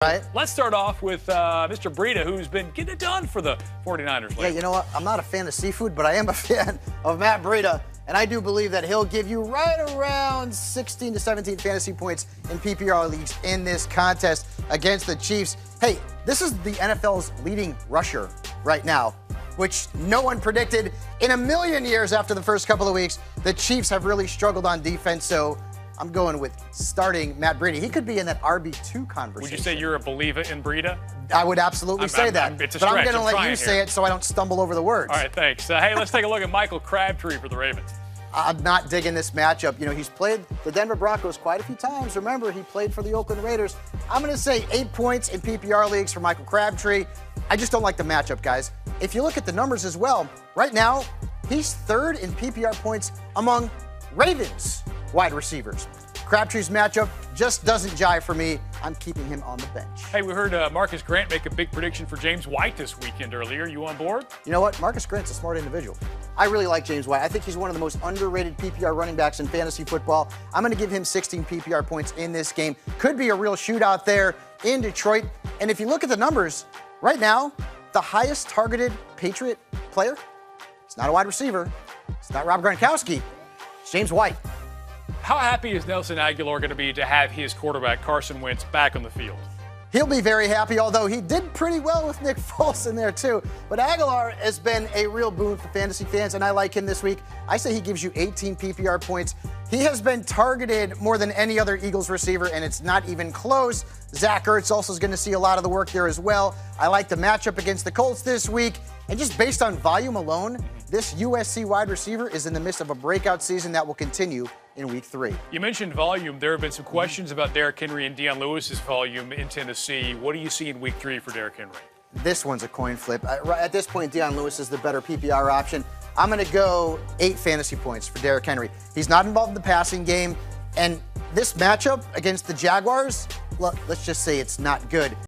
Right. Let's start off with Mr. Breida, who's been getting it done for the 49ers lately. Yeah, you know what? I'm not a fan of seafood, but I am a fan of Matt Breida, and I do believe that he'll give you right around 16 to 17 fantasy points in PPR leagues in this contest against the Chiefs. Hey, this is the NFL's leading rusher right now, which no one predicted in a million years after the first couple of weeks. The Chiefs have really struggled on defense, so I'm going with starting Matt Breida. He could be in that RB2 conversation. Would you say you're a believer in Breida? I would absolutely say that. It's a but stretch. I'm going to let you say it so I don't stumble over the words. All right, thanks. Hey, let's take a look at Michael Crabtree for the Ravens. I'm not digging this matchup. You know, he's played the Denver Broncos quite a few times. Remember, he played for the Oakland Raiders. I'm going to say 8 points in PPR leagues for Michael Crabtree. I just don't like the matchup, guys. If you look at the numbers as well, right now, he's third in PPR points among Ravens wide receivers. Crabtree's matchup just doesn't jive for me. I'm keeping him on the bench. Hey, we heard Marcus Grant make a big prediction for James White this weekend earlier. You on board? You know what? Marcus Grant's a smart individual. I really like James White. I think he's one of the most underrated PPR running backs in fantasy football. I'm going to give him 16 PPR points in this game. Could be a real shootout there in Detroit. And if you look at the numbers, right now, the highest targeted Patriot player, it's not a wide receiver. It's not Rob Gronkowski. It's James White. How happy is Nelson Aguilar going to be to have his quarterback, Carson Wentz, back on the field? He'll be very happy, although he did pretty well with Nick Foles in there too. But Aguilar has been a real boon for fantasy fans, and I like him this week. I say he gives you 18 PPR points. He has been targeted more than any other Eagles receiver, and it's not even close. Zach Ertz also is going to see a lot of the work there as well. I like the matchup against the Colts this week. And just based on volume alone, this USC wide receiver is in the midst of a breakout season that will continue in week 3. You mentioned volume. There have been some questions about Derrick Henry and Deion Lewis's volume in Tennessee. What do you see in week 3 for Derrick Henry? This one's a coin flip. At this point, Deion Lewis is the better PPR option. I'm going to go 8 fantasy points for Derrick Henry. He's not involved in the passing game. And this matchup against the Jaguars, look, let's just say it's not good.